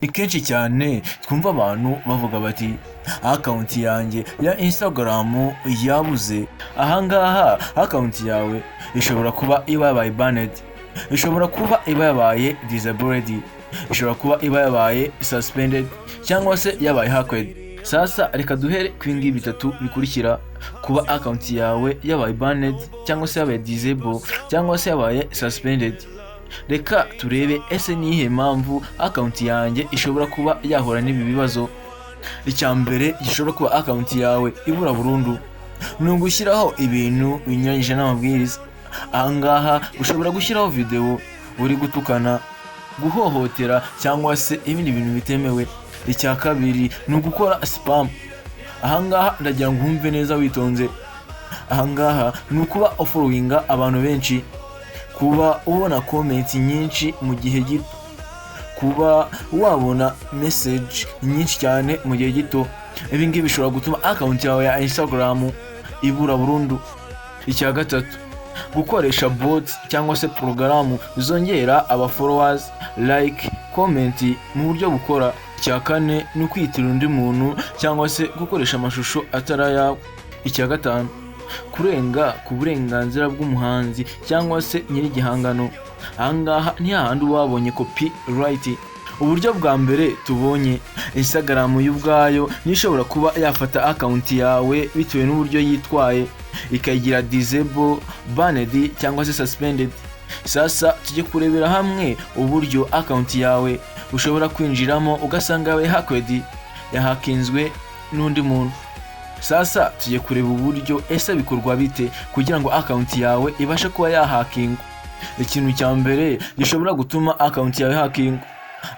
Ni kenshi cyane twumva abantu bavuga bati account yanjye ya Instagram yabuze. Ahangaha account yawe ishobora kuba iba yabaye banned, ishobora kuba iba yabaye disabled, ishobora kuba iba yabaye suspended cyangwa se yabaye hacked. Sasa reka duhere ku bingibi bitatu bikurikira: kuba account yawe yabaye banned cyangwa se yabaye disabled cyangwa se yabaye suspended. Reka turebe ese nihe mpamvu account yanjye ishobora kuba yahura n'ibi bibazo. Icyambere gishobora kuba account yawe ibura burundu ni ugushyiraho ibintu binyuranyije n'amabwiriza. Ahangaha ushobora gushyiraho video uri gutukana, guhohotera cyangwa se ibindi bintu bitemewe. Icya kabiri ni ugukora spam. Ahangaha ndagira ngo wumve neza witonze. Ahangaha ni ukuba followinga abantu benshi, kuba ubona comment nyinshi mu gihe gito, kuba wabona message nyinshi cyane mu gihe gito. Ibi ngibi bishobora gutuma account yawe ya Instagram ibura burundu. Icya gatatu, gukoresha bots cyangwa se porogaramu zongera aba followers, like, comment mu buryo bukora. Icya kane ni kwitirira undi muntu cyangwa se gukoresha amashusho atari ayawe. Icya gatanu, kurenga ku burenganzira bw'umuhanzi cyangwa se nyir'igihangano. Ahangaha ni hahandi wabonye copyright. Uburyo bwa mbere tubonye, Instagram y'ubwayo nishobora kuba yafata account yawe bitewe n'uburyo yitwaye ikayigira disable, banned cyangwa se suspended. Sasa tujye kurebera hamwe uburyo account yawe ushobora kwinjiramo ugasanga yawe hacked, yahakinzwe n'undi muntu. Sasa tujye kureba uburyo ese bikorwa bite kugira ngo account yawe ibashe kuba yahakingwa. Ikintu cya mbere gishobora gutuma account yawe hakingwa,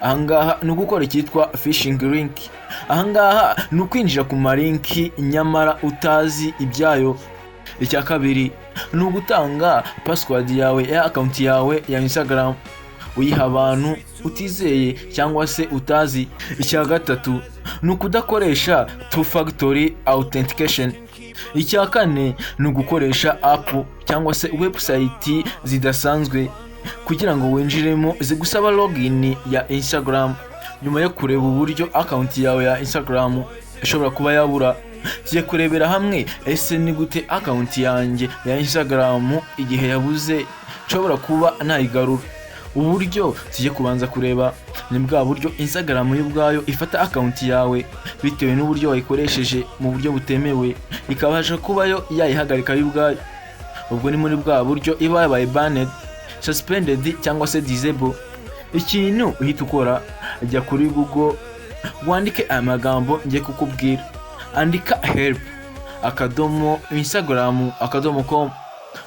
ahangaha ni ugukora icyitwa phishing link. Ahangaha ni ukwinjira ku malinki nyamara utazi ibyayo. Icya kabiri ni ugutanga password yawe ya account yawe ya Instagram uyiha abantu utizeye cyangwa se utazi. Icya gatatu ni ukudakoresha two factor authentication. Icya kane ni ugukoresha app cyangwa se website zidasanzwe kugira ngo winjiremo zigusaba login ya Instagram. Nyuma yo kureba uburyo account yawe ya Instagram ishobora kuba yabura, tujye kurebera hamwe ese ni gute account yanjye ya Instagram igihe yabuze nshobora kuba nayigarura. Uburyo tujye kubanza kureba ni bwa buryo Instagram y'ubwayo ifata account yawe bitewe n'uburyo wayikoresheje mu buryo butemewe, ikabasha kuba yo yayihagarika y'ubwayo. Ubwo ni muri bwa buryo iba yabaye banned, suspended cyangwa se disabled. Ikintu uhita ukora, ajya kuri Google wandike aya magambo ngiye kukubwira. Andika help instagram.com,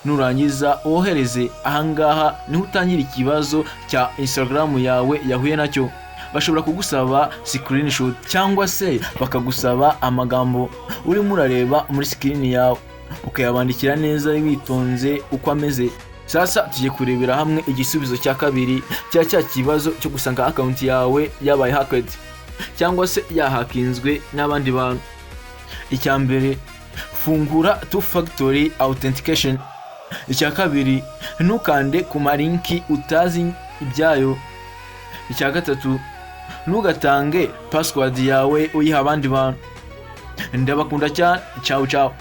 nurangiza wohereze. Ahangaha niho utangira ikibazo cya Instagram yawe yahuye nacyo. Bashobora kugusaba screenshot cyangwa se bakagusaba amagambo urimo urareba muri screen yawe, ukayabandikira neza witonze uko ameze. Sasa tujye kurebera hamwe igisubizo cya kabiri cya kibazo cyo gusanga account yawe yabaye hacked cyangwa se yahakinzwe n'abandi bantu. Icya mbere, fungura two factor authentication. Icya kabiri, ntukande ku malinki utazi ibyayo. Icya gatatu, ntugatange password yawe uyiha abandi bantu. Ndabakunda cyane, ciao.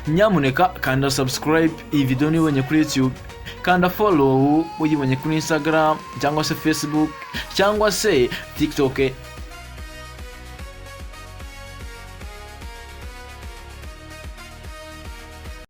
Nyamuneka kanda subscribe iyi video nibonye kuri YouTube, kanda follow uyibonye kuri Instagram cyangwa se Facebook cyangwa se TikTok.